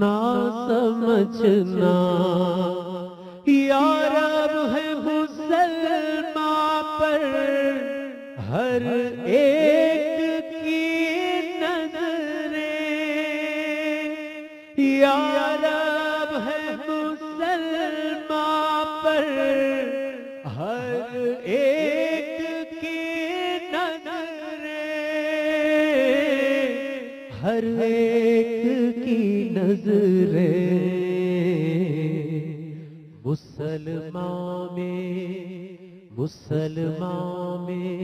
نہ سمجھنا، یا رب ہے مسلمان پر ہر ایک کی نظریں، یا رب ہے مسلمان پر ہر ایک کی نظریں، ہر ایک کی نظریں، مسلمان میں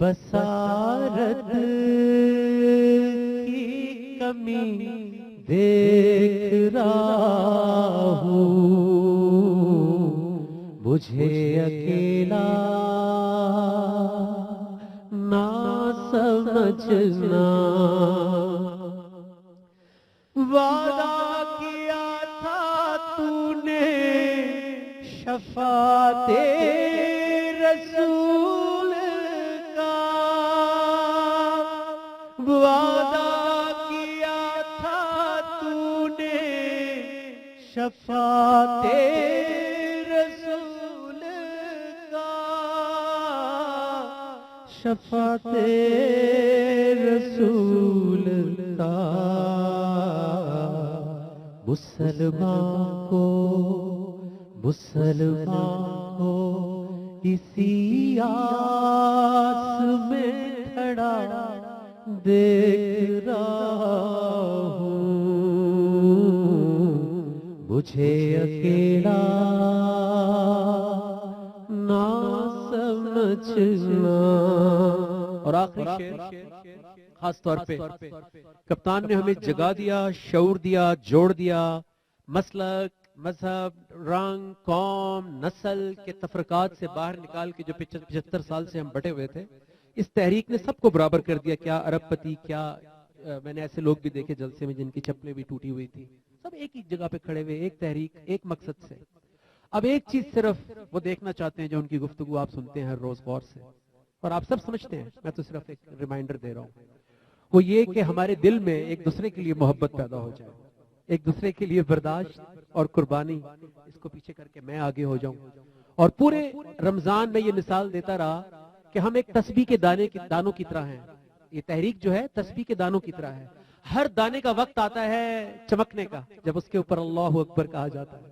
بصارت کی کمی دیکھ رہا ہوں، مجھے اکیلا نہ سمجھنا، وعدہ کیا تھا تو نے شفاعت رسول کا، وعدہ کیا تھا تو نے شفاعت رسول کا، شفاعت رسول کا، مسلمان کو اسی آس میں کھڑا دیکھ رہا ہوں، مجھے اکیلا نہ سمجھنا۔ اور آخری شعر خاص طور پہ کپتان نے ہمیں جگا دیا، شعور دیا، جوڑ دیا، مسلک، مذہب، رنگ، قوم، نسل کے تفرقات سے باہر نکال کے جو 75 سال سے ہم بٹے ہوئے تھے، اس تحریک نے سب کو برابر کر دیا۔ کیا ارب پتی، کیا میں نے ایسے لوگ بھی دیکھے جلسے میں جن کی چپلیں بھی ٹوٹی ہوئی تھی، سب ایک ہی جگہ پہ کھڑے ہوئے، ایک تحریک، ایک مقصد سے۔ اب ایک چیز صرف وہ دیکھنا چاہتے ہیں جو ان کی گفتگو آپ سنتے ہیں ہر روز غور سے، اور آپ سب سمجھتے ہیں، میں تو صرف ایک ریمائنڈر دے رہا ہوں، وہ یہ کہ ہمارے دل میں ایک دوسرے کے لیے محبت پیدا ہو جائے، ایک دوسرے کے لیے برداشت اور قربانی، اس کو پیچھے کر کے میں آگے ہو جاؤں۔ اور پورے رمضان میں یہ مثال دیتا رہا کہ ہم ایک تسبیح کے دانوں کی طرح ہیں، یہ تحریک جو ہے تسبیح کے دانوں کی طرح ہے، ہر دانے کا وقت آتا ہے چمکنے کا، جب اس کے اوپر اللہ اکبر کہا جاتا ہے،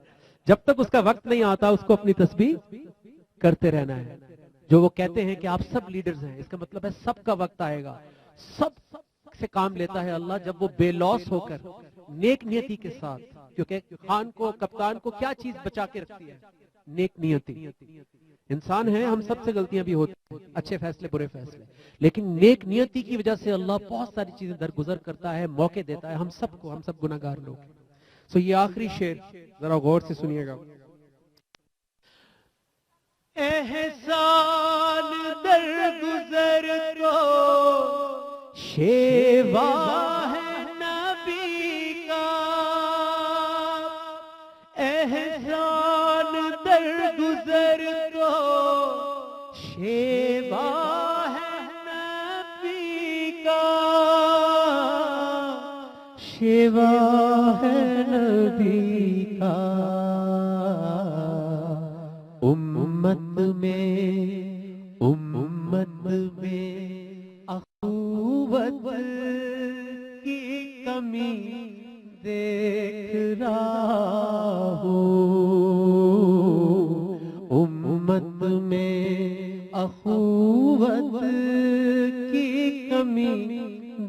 جب تک اس کا وقت نہیں آتا اس کو اپنی تسبیح کرتے رہنا ہے۔ جو وہ کہتے ہیں کہ آپ سب لیڈرز ہیں، اس کا مطلب ہے سب کا وقت آئے گا، سب سے کام لیتا ہے اللہ جب وہ بے لوث ہو کر نیک نیتی کے ساتھ، کیونکہ خان کو، کپتان کو کیا چیز بچا کے رکھتی ہے؟ نیک نیتی۔ انسان ہیں، ہم سب سے غلطیاں بھی ہوتی ہیں، اچھے فیصلے، برے فیصلے، لیکن نیک نیتی کی وجہ سے اللہ بہت ساری چیزیں درگزر کرتا ہے، موقع دیتا ہے ہم سب کو، ہم سب گناہگار لوگ۔ سو یہ آخری شعر ذرا غور سے سنیے گا۔ احسان درگزر کو شیوا ہے نبی کا، احسان درگزر کو شیوا ہے نبی کا، شیوا ہے نبی کا، امت میں اخوت کی کمی دیکھ رہا ہوں، امت میں اخوت کی کمی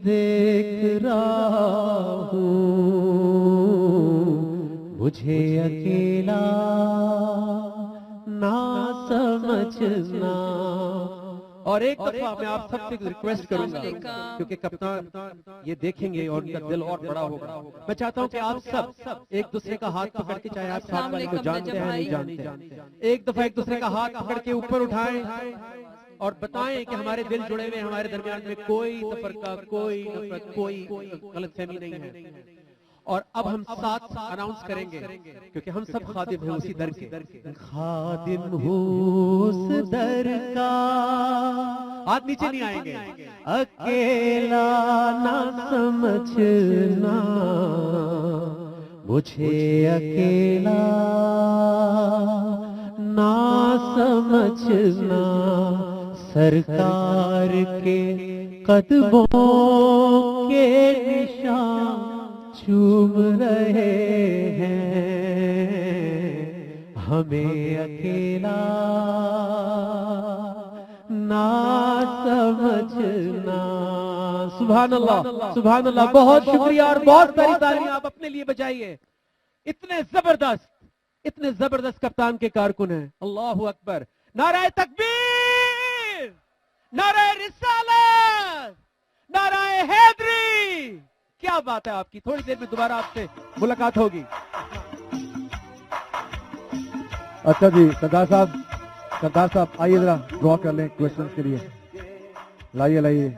دیکھ رہا ہوں، مجھے اکیلا نہ سمجھنا۔ اور ایک دفعہ میں آپ سب سے ریکویسٹ کروں گا، کیونکہ کپتان یہ دیکھیں گے اور ان کا دل اور بڑا ہوگا، میں چاہتا ہوں کہ آپ سب ایک دوسرے کا ہاتھ پکڑ کے، چاہے آپ ساتھ والے کو جانتے ہیں نہیں جانتے ہیں، ایک دفعہ ایک دوسرے کا ہاتھ پکڑ کے اوپر اٹھائیں اور بتائیں کہ ہمارے دل جڑے ہوئے، ہمارے درمیان میں کوئی تفرقہ، کوئی نفرت، کوئی غلط فہمی نہیں ہے۔ اور اب ہم ساتھ اناؤنس کریں گے کیونکہ ہم سب خادم ہیں اسی در کے. خادم ہوں اس در کا، ہاتھ نیچے نہیں آئیں گے. اکیلا نہ سمجھنا مجھے، اکیلا نہ سمجھنا، سرکار کے قدموں کے نشان چوم رہے ہیں، ہمیں اکیلا نہ سمجھنا. سبحان اللہ، سبحان اللہ. بہت شکریہ اور بہت ساری تالیاں آپ اپنے لیے بجائیے. اتنے زبردست کپتان کے کارکن ہیں. اللہ اکبر. نعرہ تکبیر، نعرہ رسالت، نعرہ حیدری. کیا بات ہے آپ کی. تھوڑی دیر میں دوبارہ آپ سے ملاقات ہوگی. اچھا جی سردار صاحب آئیے ذرا دعا کر لیں کوشچنز کے لیے. لائیے